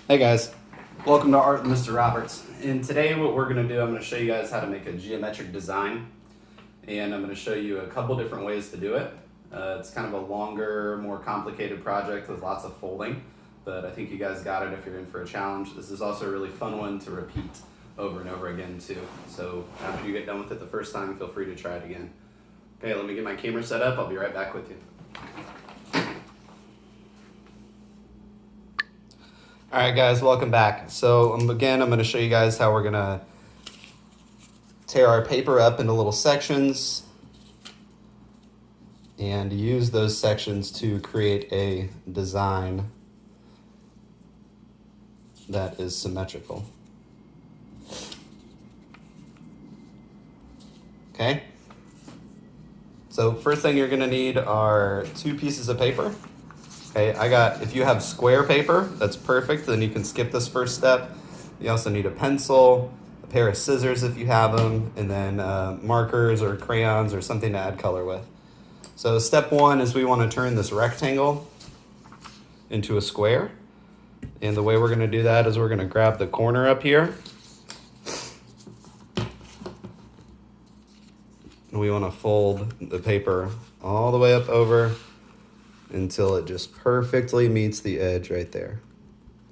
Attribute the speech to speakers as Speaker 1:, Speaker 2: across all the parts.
Speaker 1: Hey guys, welcome to Art with Mr. Roberts. And today what we're going to do, I'm going to show you guys how to make a geometric design. And I'm going to show you a couple different ways to do it. It's kind of a longer, more complicated project with lots of folding, but I think you guys got it if you're in for a challenge. This is also a really fun one to repeat over and over again too. So after you get done with it the first time, feel free to try it again. Okay, let me get my camera set up. I'll be right back with you. All right, guys, welcome back. So again, I'm going to show you guys how we're going to tear our paper up into little sections and use those sections to create a design that is symmetrical. Okay? So first thing you're going to need are 2 pieces of paper. Okay, if you have square paper, that's perfect. Then you can skip this first step. You also need a pencil, a pair of scissors if you have them, and then markers or crayons or something to add color with. So step 1 is we want to turn this rectangle into a square. And the way we're going to do that is we're going to grab the corner up here. And we want to fold the paper all the way up over until it just perfectly meets the edge right there.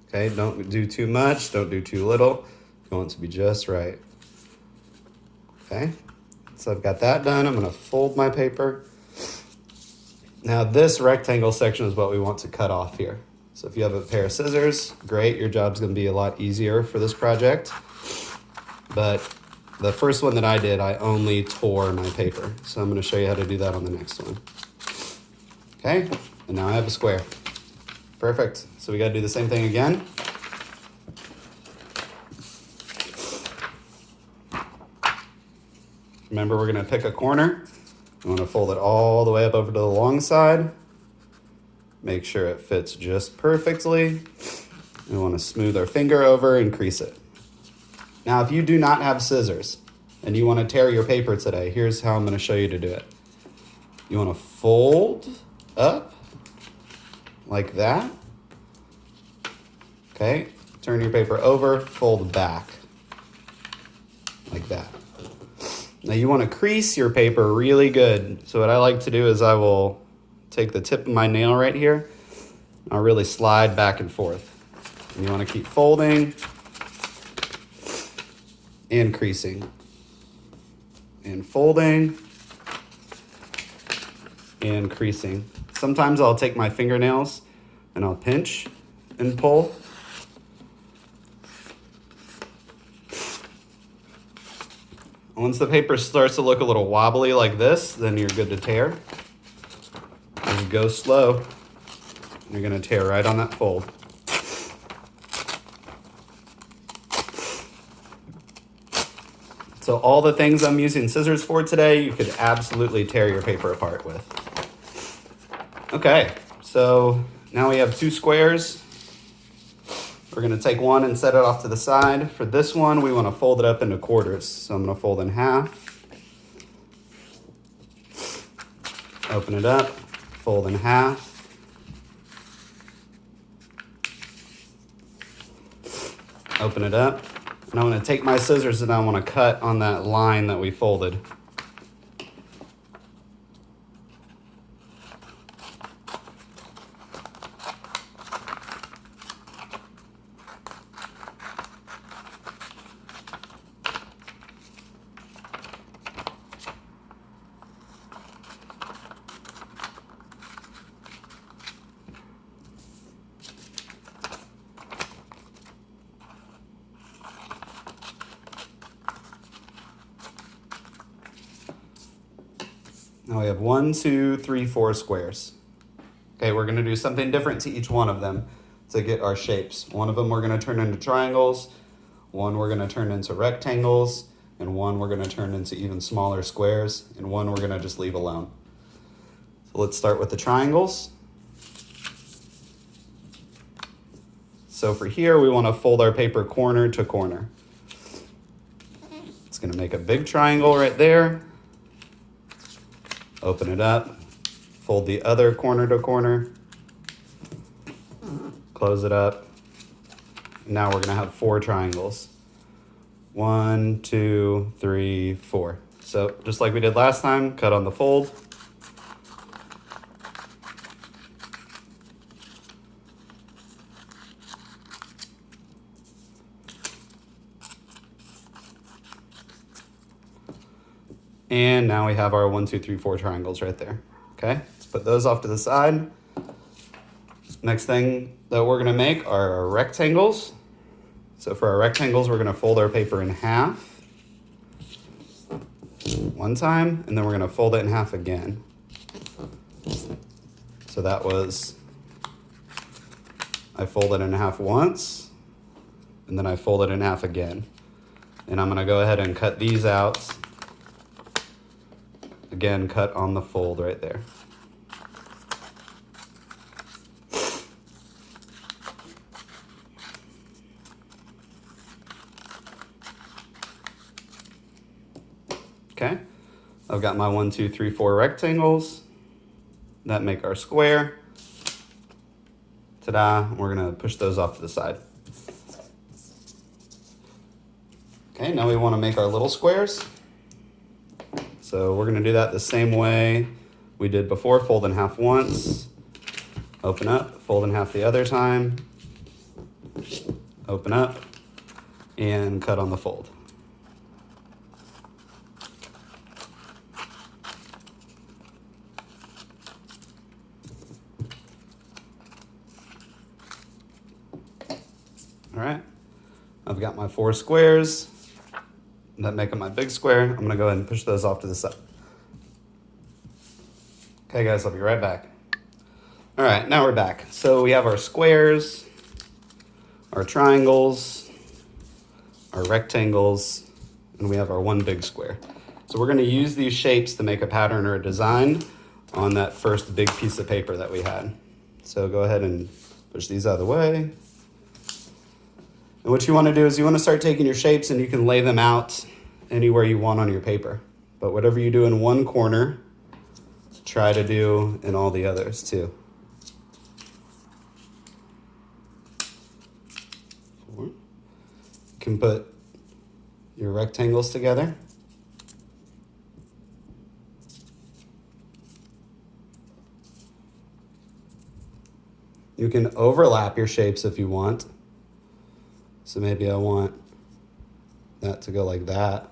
Speaker 1: Okay, don't do too much, don't do too little. You want it to be just right. Okay, so I've got that done. I'm gonna fold my paper. Now this rectangle section is what we want to cut off here. So if you have a pair of scissors, great, your job's gonna be a lot easier for this project. But the first one that I did, I only tore my paper. So I'm gonna show you how to do that on the next one. Okay, and now I have a square. Perfect. So we got to do the same thing again. Remember, we're going to pick a corner. We want to fold it all the way up over to the long side. Make sure it fits just perfectly. We want to smooth our finger over and crease it. Now, if you do not have scissors and you want to tear your paper today, here's how I'm going to show you to do it. You want to fold up like that. Okay, turn your paper over, fold back like that. Now you want to crease your paper really good. So what I like to do is I will take the tip of my nail right here. I'll really slide back and forth. And you want to keep folding and creasing and folding and creasing. Sometimes I'll take my fingernails and I'll pinch and pull. Once the paper starts to look a little wobbly like this, then you're good to tear. Just go slow. You're gonna tear right on that fold. So all the things I'm using scissors for today, you could absolutely tear your paper apart with. Okay, so now we have 2 squares. We're gonna take one and set it off to the side. For this one, we wanna fold it up into quarters. So I'm gonna fold in half. Open it up, fold in half. Open it up. And I'm gonna take my scissors and I wanna cut on that line that we folded. Now we have 1, 2, 3, 4 squares. Okay, we're gonna do something different to each one of them to get our shapes. One of them we're gonna turn into triangles, one we're gonna turn into rectangles, and one we're gonna turn into even smaller squares, and one we're gonna just leave alone. So let's start with the triangles. So for here, we wanna fold our paper corner to corner. It's gonna make a big triangle right there. Open it up, fold the other corner to corner, close it up, Now we're gonna have 4 triangles. 1, 2, 3, 4. So just like we did last time, cut on the fold. And now we have our 1, 2, 3, 4 triangles right there. Okay, let's put those off to the side. Next thing that we're gonna make are our rectangles. So for our rectangles, we're gonna fold our paper in half one time, and then we're gonna fold it in half again. So that was, I folded in half once, and then I fold it in half again. And I'm gonna go ahead and cut these out. Again, cut on the fold right there. Okay, I've got my 1, 2, 3, 4 rectangles that make our square. Ta-da, we're gonna push those off to the side. Okay, now we wanna make our little squares. So we're gonna do that the same way we did before. Fold in half once, open up, fold in half the other time, open up, and cut on the fold. All right, I've got my 4 squares that make up my big square. I'm gonna go ahead and push those off to the side. Okay guys, I'll be right back. All right, now we're back. So we have our squares, our triangles, our rectangles, and we have our one big square. So we're gonna use these shapes to make a pattern or a design on that first big piece of paper that we had. So go ahead and push these out of the way. And what you want to do is you want to start taking your shapes and you can lay them out anywhere you want on your paper. But whatever you do in one corner, try to do in all the others too. 4. You can put your rectangles together. You can overlap your shapes if you want. So maybe I want that to go like that.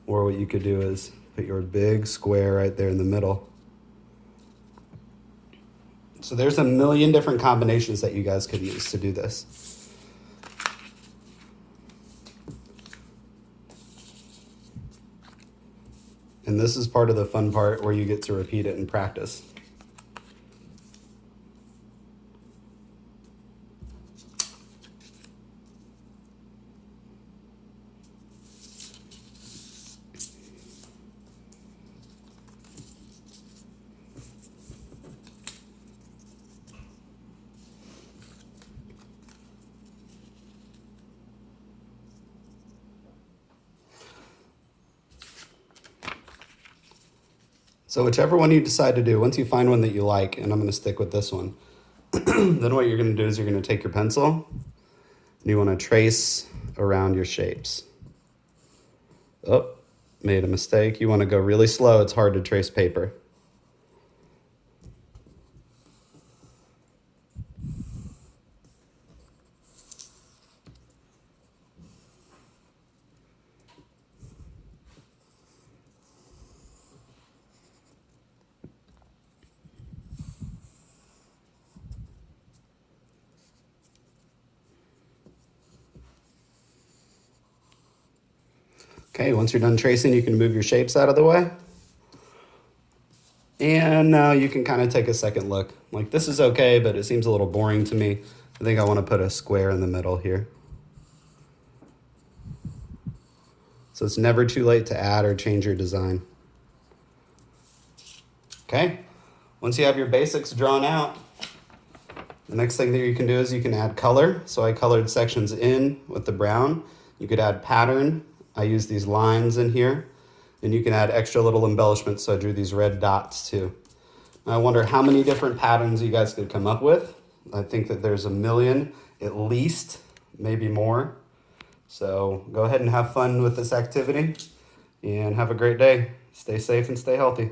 Speaker 1: Or what you could do is put your big square right there in the middle. So there's a million different combinations that you guys could use to do this. And this is part of the fun part where you get to repeat it and practice. So whichever one you decide to do, once you find one that you like, and I'm going to stick with this one, then what you're going to do is you're going to take your pencil and you want to trace around your shapes. Oh, made a mistake. You want to go really slow. It's hard to trace paper. Okay, once you're done tracing, you can move your shapes out of the way. And now you can kind of take a second look. Like this is okay, but it seems a little boring to me. I think I want to put a square in the middle here. So it's never too late to add or change your design. Okay, once you have your basics drawn out, the next thing that you can do is you can add color. So I colored sections in with the brown. You could add pattern. I use these lines in here. And you can add extra little embellishments. So I drew these red dots too. I wonder how many different patterns you guys could come up with. I think that there's a million at least, maybe more. So go ahead and have fun with this activity and have a great day. Stay safe and stay healthy.